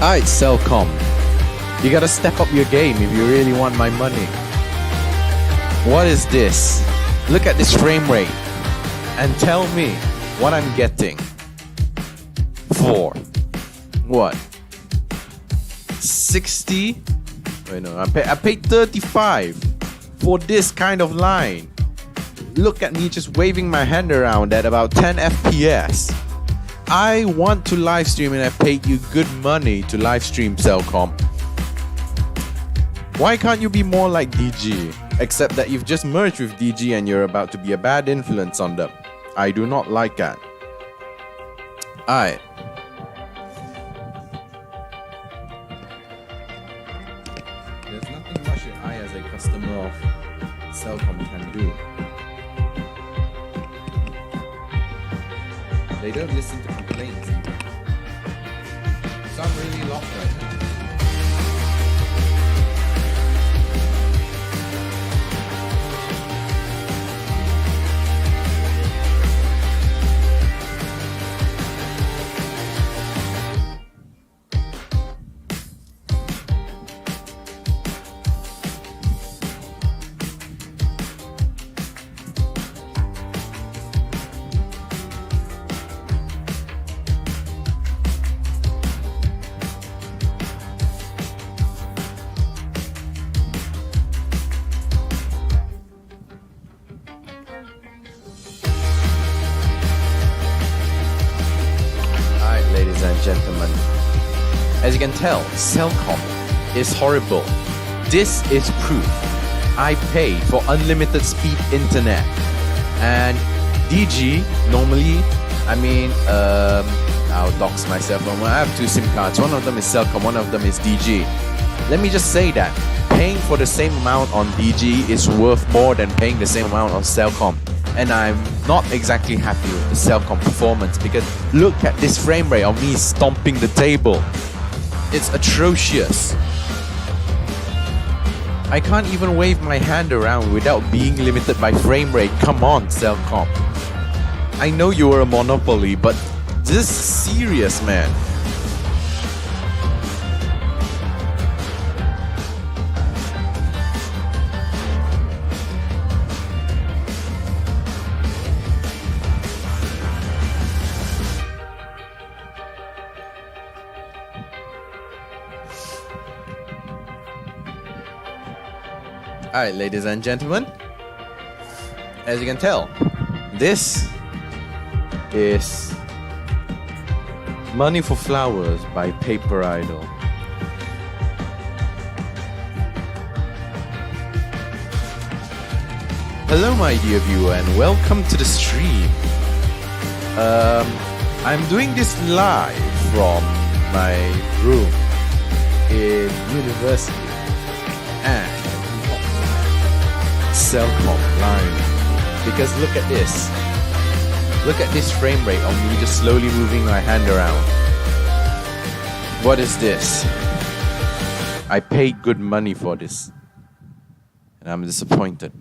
Alright, Cellcom. You gotta step up your game if you really want my money. What is this? Look at this frame rate and tell me what I'm getting for what? 60? Wait, no, I paid 35 for this kind of line. Look at me just waving my hand around at about 10 FPS. I want to live stream and I paid you good money to live stream, Cellcom. Why can't you be more like DG? Except that you've just merged with DG and you're about to be a bad influence on them. I do not like that. Alright. There's nothing much that I as a customer of Cellcom can do. They don't listen to complaints either. So I'm really locked right now. Gentlemen, as you can tell, Cellcom is horrible. This is proof. I pay for unlimited speed internet, and DG normally, I'll dox myself. I have two SIM cards. One of them is Cellcom, one of them is DG. Let me just say that paying for the same amount on DG is worth more than paying the same amount on Cellcom. And I'm not exactly happy with the Cellcom performance because look at this frame rate of me stomping the table. It's atrocious. I can't even wave my hand around without being limited by frame rate. Come on, Cellcom. I know you are a monopoly, but this is serious, man. Alright, ladies and gentlemen, as you can tell, this is Money for Flowers by Paper Idol. Hello my dear viewer and welcome to the stream. I'm doing this live from my room in university and Cellcom line because look at this. Look at this frame rate of me just slowly moving my hand around. What is this? I paid good money for this and I'm disappointed.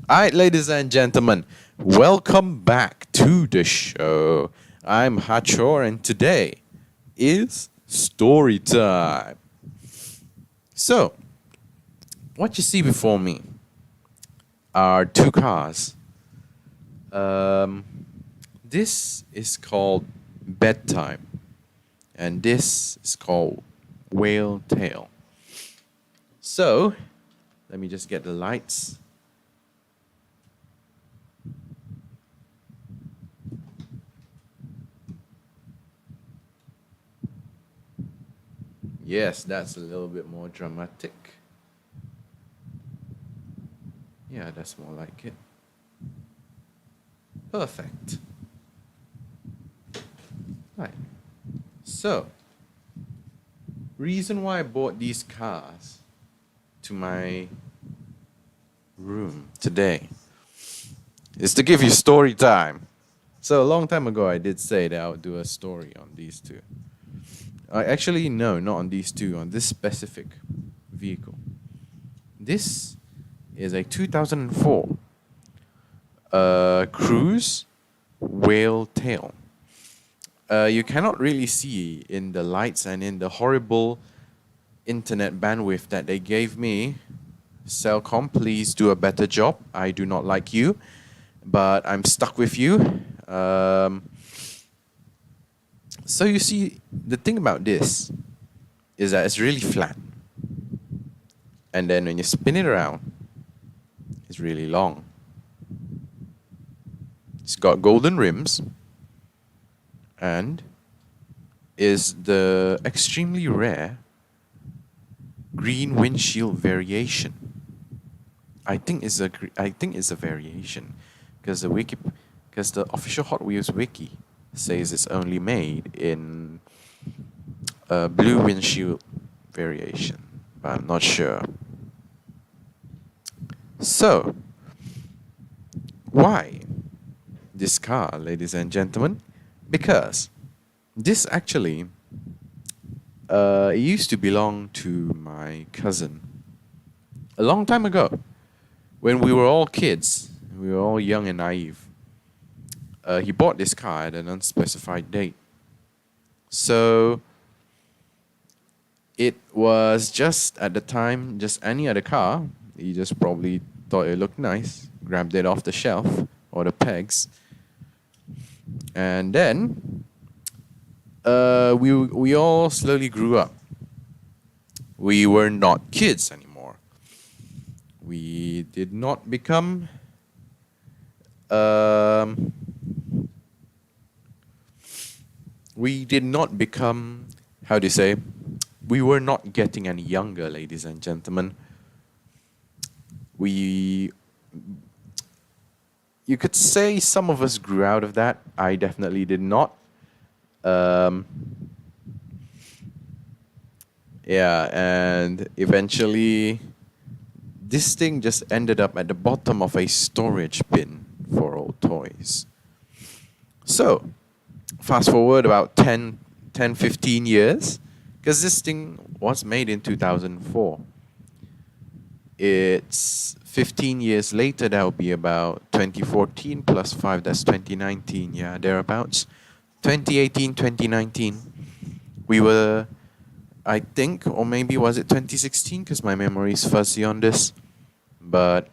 Alright, ladies and gentlemen, welcome back to the show. I'm Haachor and today is Storytime. So, what you see before me are two cars. This is called Bedtime and this is called Wail. So, let me just get the lights. Yes, that's a little bit more dramatic. Yeah, that's more like it. Perfect. Right. So, reason why I bought these cars to my room today is to give you story time. So, a long time ago, I did say that I would do a story on these two. Actually, no, not on these two, on this specific vehicle. This is a 2004 Cruise Wail. You cannot really see in the lights and in the horrible internet bandwidth that they gave me. Cellcom, please do a better job. I do not like you, but I'm stuck with you. So you see, the thing about this is that it's really flat. And then when you spin it around, it's really long. It's got golden rims and is the extremely rare green windshield variation. I think it's a variation because the official Hot Wheels wiki says it's only made in a blue windshield variation, but I'm not sure. So, why this car, ladies and gentlemen? Because this actually it used to belong to my cousin a long time ago when we were all kids. We were all young and naive. He bought this car at an unspecified date. So it was just at the time just any other car. He just probably thought it looked nice, grabbed it off the shelf or the pegs, and then we all slowly grew up. We were not kids anymore. We did not become how do you say? We were not getting any younger, ladies and gentlemen. You could say some of us grew out of that. I definitely did not. Yeah, and eventually this thing just ended up at the bottom of a storage bin for old toys. So, fast forward about 10, 15 years, because this thing was made in 2004. It's 15 years later, that will be about 2014 plus 5, that's 2019, yeah, thereabouts. 2018, 2019, we were, I think, or maybe was it 2016, because my memory is fuzzy on this, but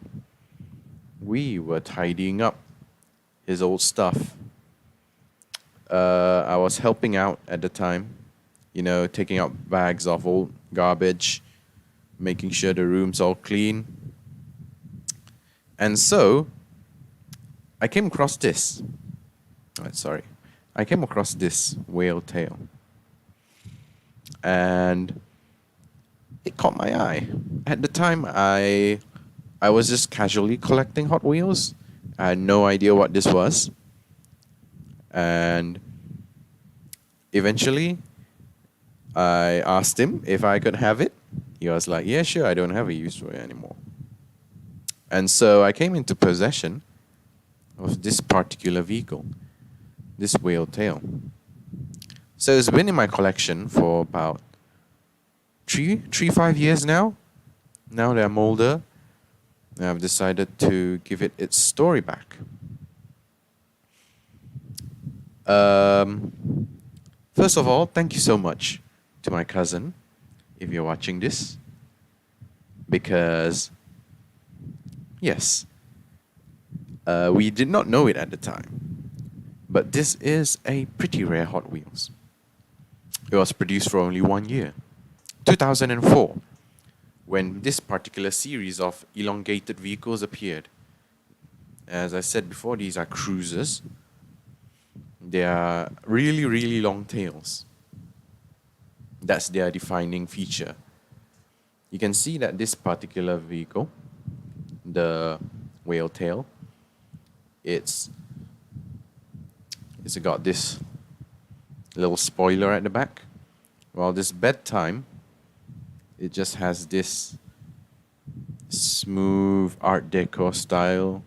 we were tidying up his old stuff. I was helping out at the time, taking out bags of old garbage, making sure the room's all clean. And so, I came across this. I came across this Wail tail. And it caught my eye. At the time, I was just casually collecting Hot Wheels. I had no idea what this was. And eventually, I asked him if I could have it. He was like, yeah, sure, I don't have a used toy anymore. And so I came into possession of this particular vehicle, this Wail tail. So it's been in my collection for about 5 years now. Now that I'm older, I've decided to give it its story back. First of all, thank you so much to my cousin, if you're watching this, because, yes, we did not know it at the time, but this is a pretty rare Hot Wheels. It was produced for only 1 year, 2004, when this particular series of elongated vehicles appeared. As I said before, these are cruisers. They are really, really long tails. That's their defining feature. You can see that this particular vehicle, the Wail tail, it's got this little spoiler at the back. While this Bedtime, it just has this smooth Art Deco style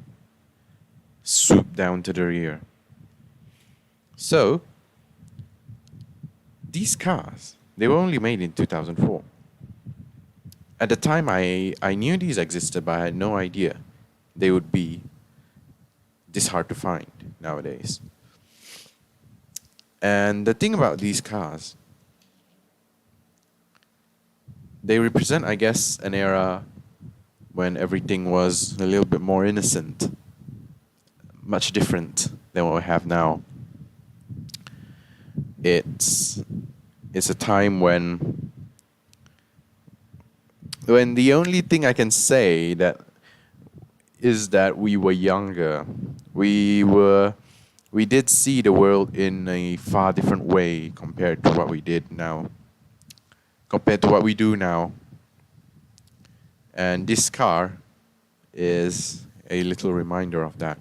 swoop down to the rear. So, these cars, they were only made in 2004. At the time, I knew these existed, but I had no idea they would be this hard to find nowadays. And the thing about these cars, they represent, I guess, an era when everything was a little bit more innocent, much different than what we have now. It's it's a time when the only thing I can say that is that we were younger. We were we did see the world in a far different way compared to what we did now. Compared to what we do now. And this car is a little reminder of that.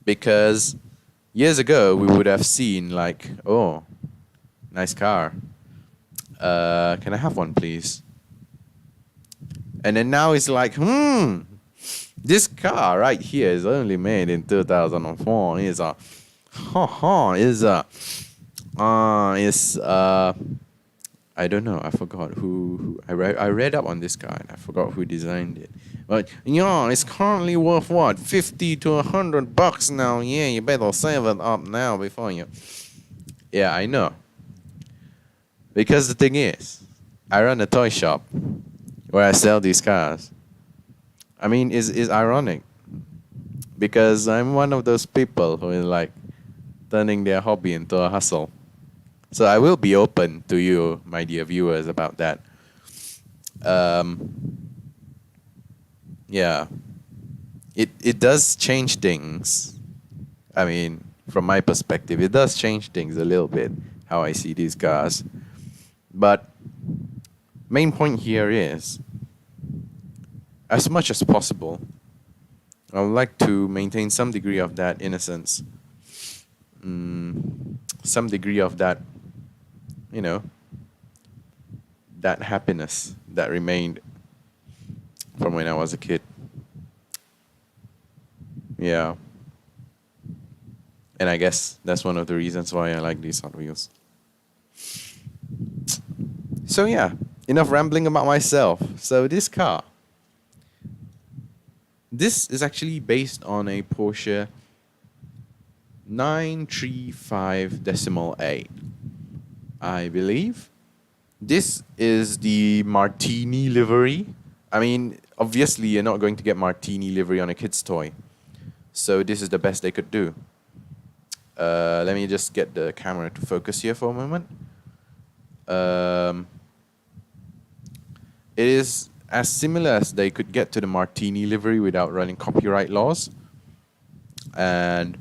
Because years ago we would have seen like, oh, nice car. Can I have one, please? And then now it's like, this car right here is only made in 2004. It's a, I don't know. I forgot who I read up on this car and I forgot who designed it. But yeah, it's currently worth what, $50 to $100 now. Yeah, you better save it up now before you. Yeah, I know. Because the thing is, I run a toy shop where I sell these cars. I mean, it's ironic because I'm one of those people who is like turning their hobby into a hustle. So I will be open to you, my dear viewers, about that. Yeah, it does change things. I mean, from my perspective, it does change things a little bit how I see these cars. But main point here is, as much as possible, I would like to maintain some degree of that innocence, some degree of that, you know, that happiness that remained from when I was a kid. Yeah. And I guess that's one of the reasons why I like these Hot Wheels. So yeah, enough rambling about myself. So this car, this is actually based on a Porsche 935.8, I believe. This is the Martini livery. I mean, obviously you're not going to get Martini livery on a kid's toy. So this is the best they could do. Let me just get the camera to focus here for a moment. It is as similar as they could get to the Martini livery without running copyright laws. And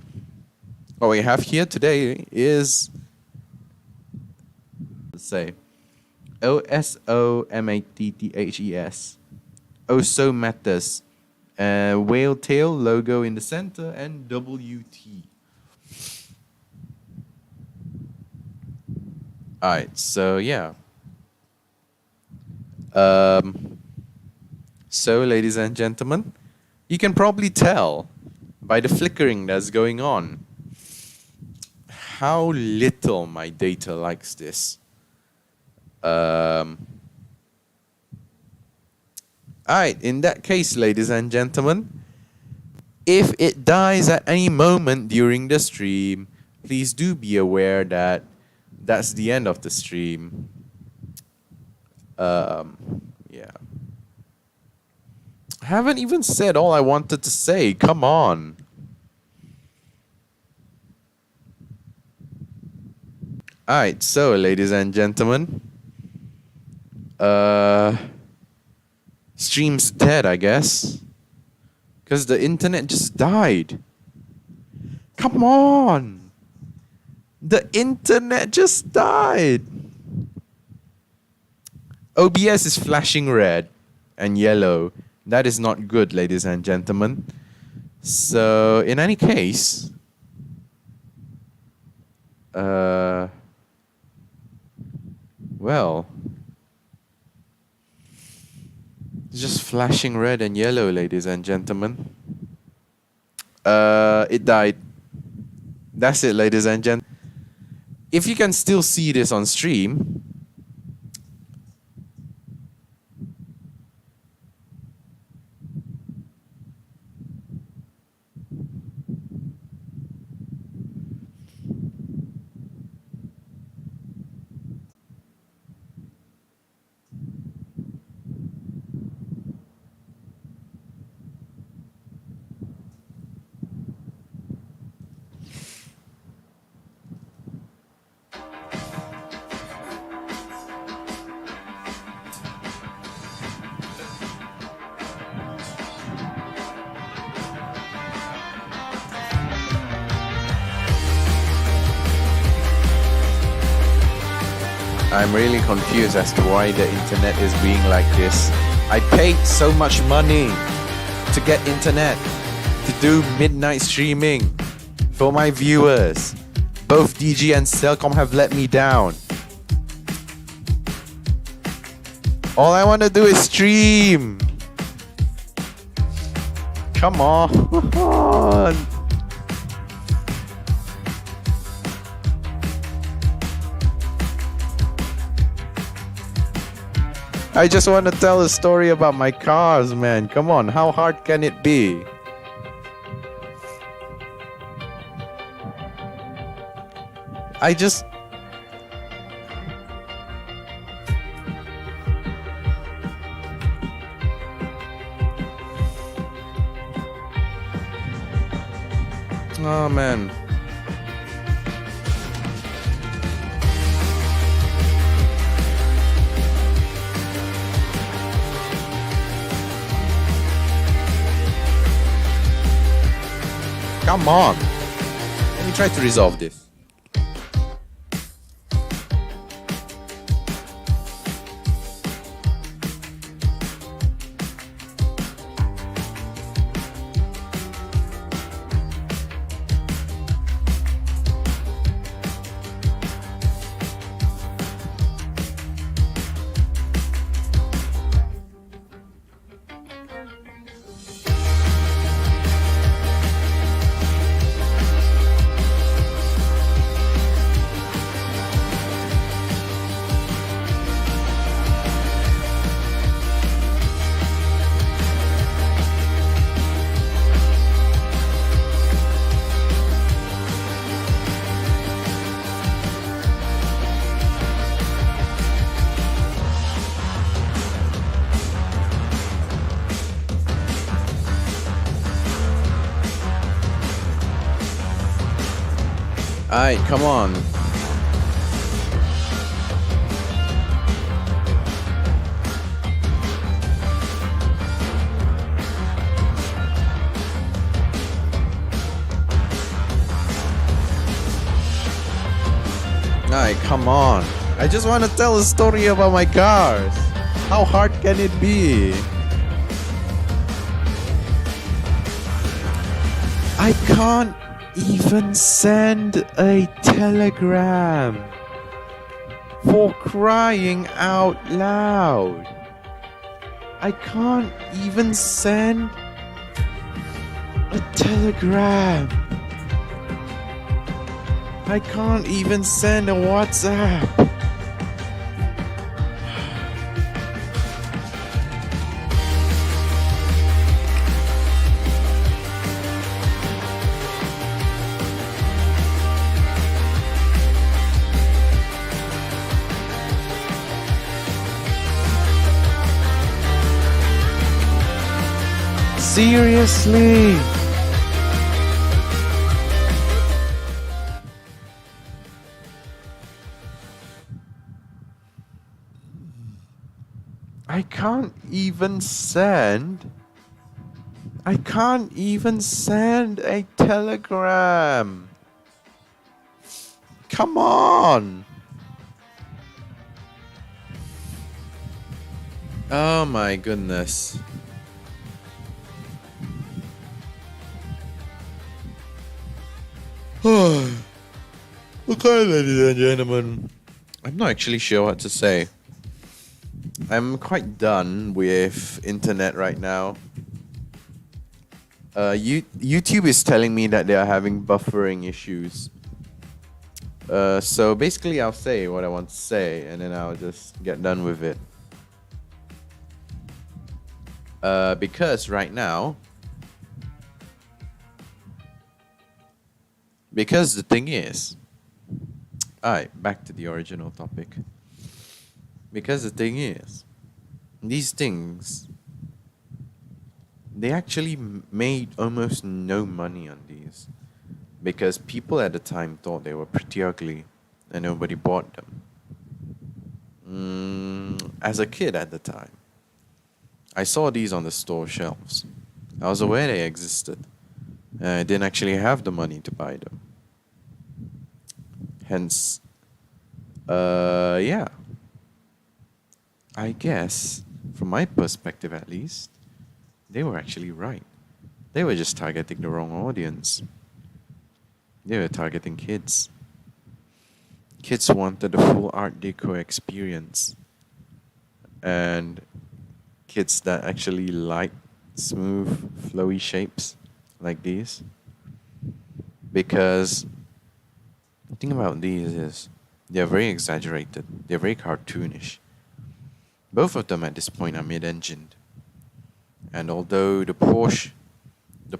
what we have here today is, let's say, OSOMATTHES. Also matters. Whale tail logo in the center and WT. Alright, so yeah. So, ladies and gentlemen, you can probably tell by the flickering that's going on how little my data likes this. Alright, in that case, ladies and gentlemen, if it dies at any moment during the stream, please do be aware that that's the end of the stream. Yeah. I haven't even said all I wanted to say. Come on. Alright, so ladies and gentlemen, stream's dead, I guess. Because the internet just died. Come on! The internet just died! OBS is flashing red and yellow. That is not good, ladies and gentlemen. So, in any case, well, it's just flashing red and yellow, ladies and gentlemen. It died. That's it, ladies and gentlemen. If you can still see this on stream, I'm really confused as to why the internet is being like this. I paid so much money to get internet, to do midnight streaming for my viewers. Both DG and Cellcom have let me down. All I want to do is stream. Come on. I just want to tell a story about my cars, man. Come on, how hard can it be? I just... Oh, man. Come on. Let me try to resolve this. Alright, come on. Alright, come on. I just want to tell a story about my cars. How hard can it be? I can't even send a telegram. For crying out loud. I can't even send a telegram. I can't even send a WhatsApp. Seriously? I can't even send a telegram. Come on. Oh my goodness. Okay, ladies and gentlemen. I'm not actually sure what to say. I'm quite done with internet right now. YouTube is telling me that they are having buffering issues. So basically I'll say what I want to say and then I'll just get done with it. Because right now... Because the thing is... Alright, back to the original topic. Because the thing is... These things... They actually made almost no money on these. Because people at the time thought they were pretty ugly. And nobody bought them. As a kid at the time, I saw these on the store shelves. I was aware they existed. I didn't actually have the money to buy them. Hence, Yeah. I guess, from my perspective at least, they were actually right. They were just targeting the wrong audience. They were targeting kids. Kids wanted the full Art Deco experience. And kids that actually like smooth, flowy shapes like these. Because the thing about these is they're very exaggerated, they're very cartoonish. Both of them at this point are mid-engined. And although Porsche, the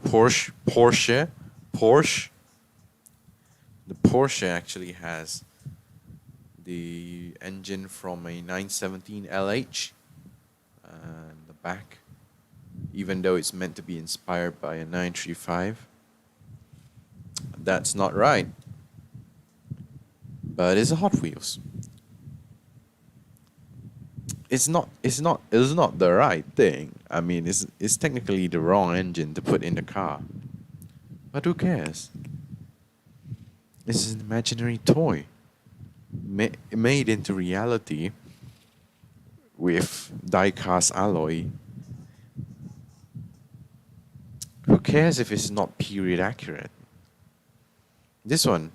Porsche actually has the engine from a 917 LH and the back, even though it's meant to be inspired by a 935. That's not right. But it's a Hot Wheels. It's not the right thing. I mean, it's technically the wrong engine to put in the car. But who cares? It's an imaginary toy made into reality with die-cast alloy. Who cares if it's not period accurate? This one,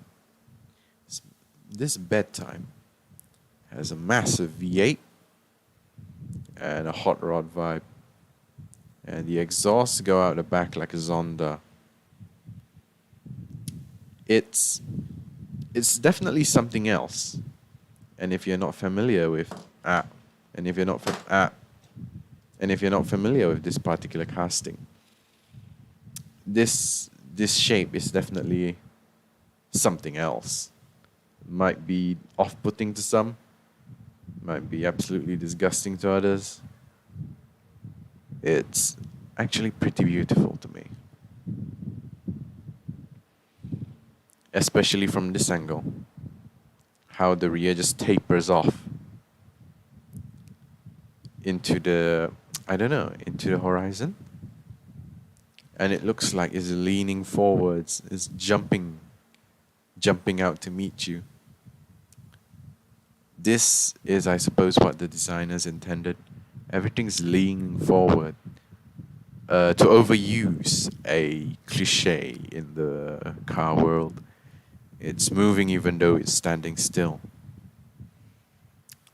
this Bedtime, has a massive V8 and a hot rod vibe. And the exhausts go out the back like a Zonda. It's definitely something else. And if you're not familiar with and if you're not familiar with this particular casting, this shape is definitely something else. Might be off-putting to some, might be absolutely disgusting to others. It's actually pretty beautiful to me. Especially from this angle. How the rear just tapers off into the, into the horizon. And it looks like it's leaning forwards, it's jumping out to meet you. This is, I suppose, what the designers intended. Everything's leaning forward. To overuse a cliche in the car world, it's moving even though it's standing still.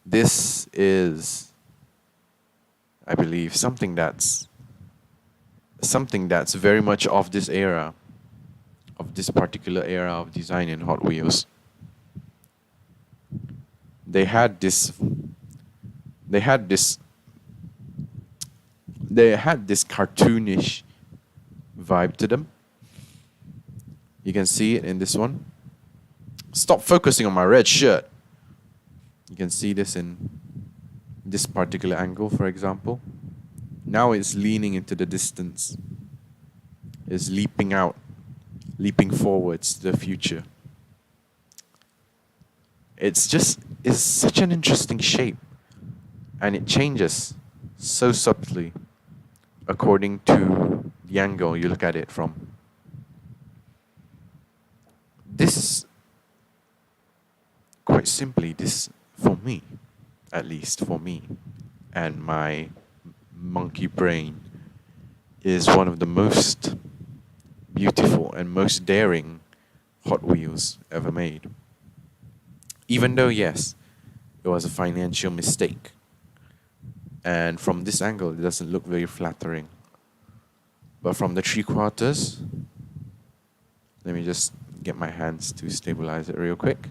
This is, I believe, something that's very much of this era, of this particular era of design in Hot Wheels. They had this cartoonish vibe to them. You can see it in this one. Stop focusing on my red shirt. You can see this in this particular angle, for example. Now it's leaning into the distance. It's leaping forwards to the future. It's such an interesting shape. And it changes so subtly according to the angle you look at it from. This, quite simply, for me, at least for me, and my monkey brain, is one of the most beautiful and most daring Hot Wheels ever made. Even though, yes, it was a financial mistake. And from this angle, it doesn't look very flattering. But from the 3/4, let me just get my hands to stabilize it real quick.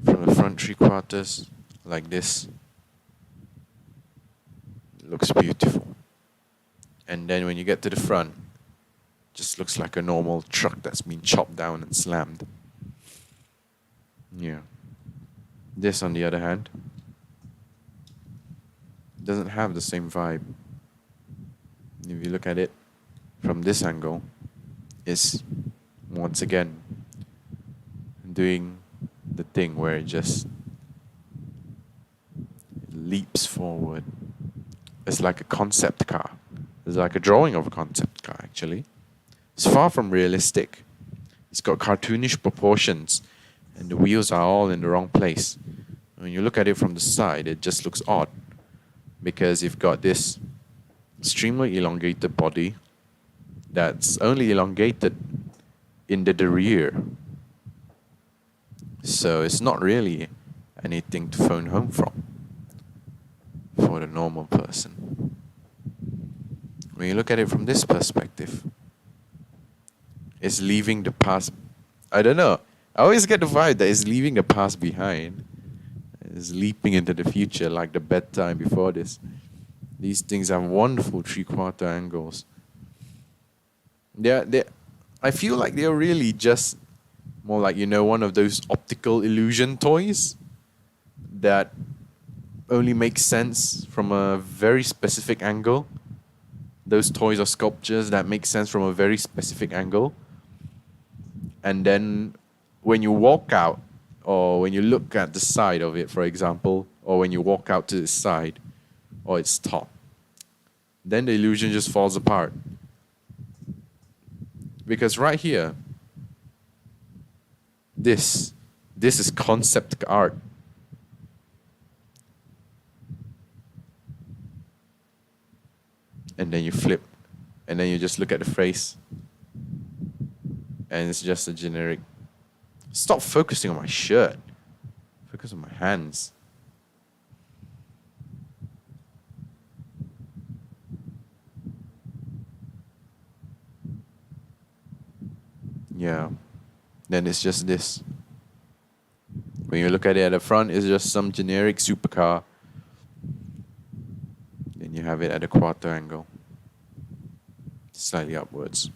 From the front 3/4, like this, it looks beautiful. And then when you get to the front, it just looks like a normal truck that's been chopped down and slammed. Yeah. This, on the other hand, doesn't have the same vibe. If you look at it from this angle, it's once again doing the thing where it just leaps forward. It's like a concept car. It's like a drawing of a concept car, actually. It's far from realistic. It's got cartoonish proportions and the wheels are all in the wrong place. When you look at it from the side, it just looks odd because you've got this extremely elongated body that's only elongated in the rear. So it's not really anything to phone home from for the normal person. When you look at it from this perspective, it's leaving the past. I don't know. I always get the vibe that it's leaving the past behind. It's leaping into the future like the Bedtime before this. These things have wonderful 3/4 angles. I feel like they're really just more like, one of those optical illusion toys that only make sense from a very specific angle. Those toys or sculptures that make sense from a very specific angle. And then when you walk out, or when you look at the side of it, for example, or when you walk out to its side or its top, then the illusion just falls apart. Because right here, this is concept art. And then you flip, and then you just look at the face, and it's just a generic. Stop focusing on my shirt. Focus on my hands. Yeah. Then it's just this. When you look at it at the front, it's just some generic supercar. Then you have it at a quarter angle. Slightly upwards.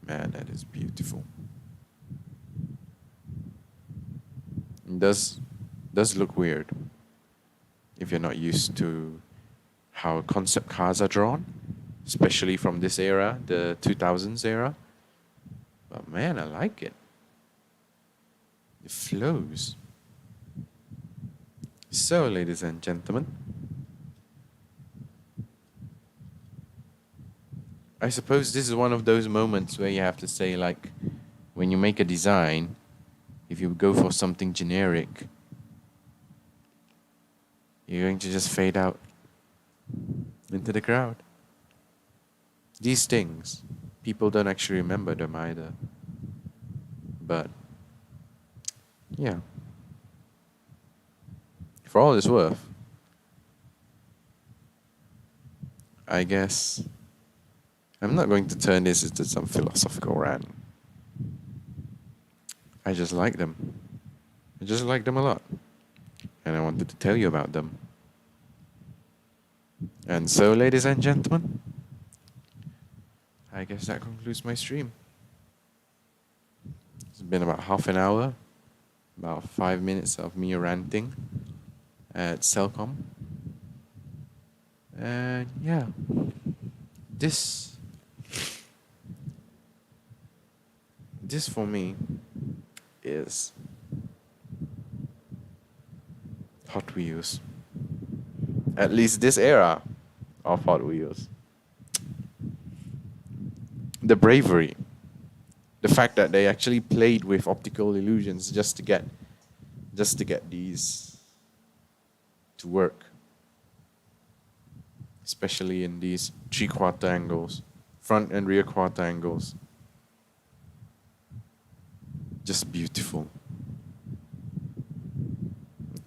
Man, that is beautiful. It does look weird if you're not used to how concept cars are drawn, especially from this era, the 2000s era. But man, I like it. It flows. So, ladies and gentlemen, I suppose this is one of those moments where you have to say, like, when you make a design, if you go for something generic, you're going to just fade out into the crowd. These things, people don't actually remember them either. But, yeah. For all it's worth, I guess I'm not going to turn this into some philosophical rant. I just like them. I just like them a lot. And I wanted to tell you about them. And so, ladies and gentlemen, I guess that concludes my stream. It's been about half an hour, about 5 minutes of me ranting at Cellcom. And yeah, this for me is Hot Wheels. At least this era of Hot Wheels. The bravery. The fact that they actually played with optical illusions just to get these to work. Especially in these 3/4 angles, front and rear quarter angles. Just beautiful.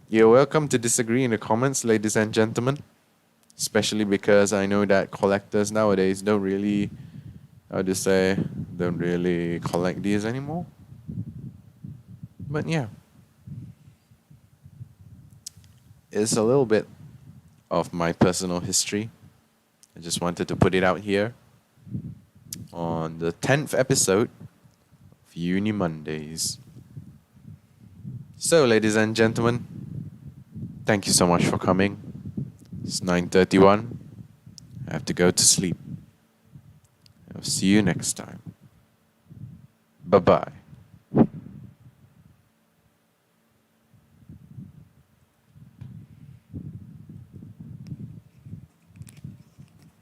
You're welcome to disagree in the comments, ladies and gentlemen. Especially because I know that collectors nowadays don't really collect these anymore. But yeah. It's a little bit of my personal history. I just wanted to put it out here on the 10th episode of Uni Mondays. So, ladies and gentlemen, thank you so much for coming. It's 9:31. I have to go to sleep. I'll see you next time. Bye-bye.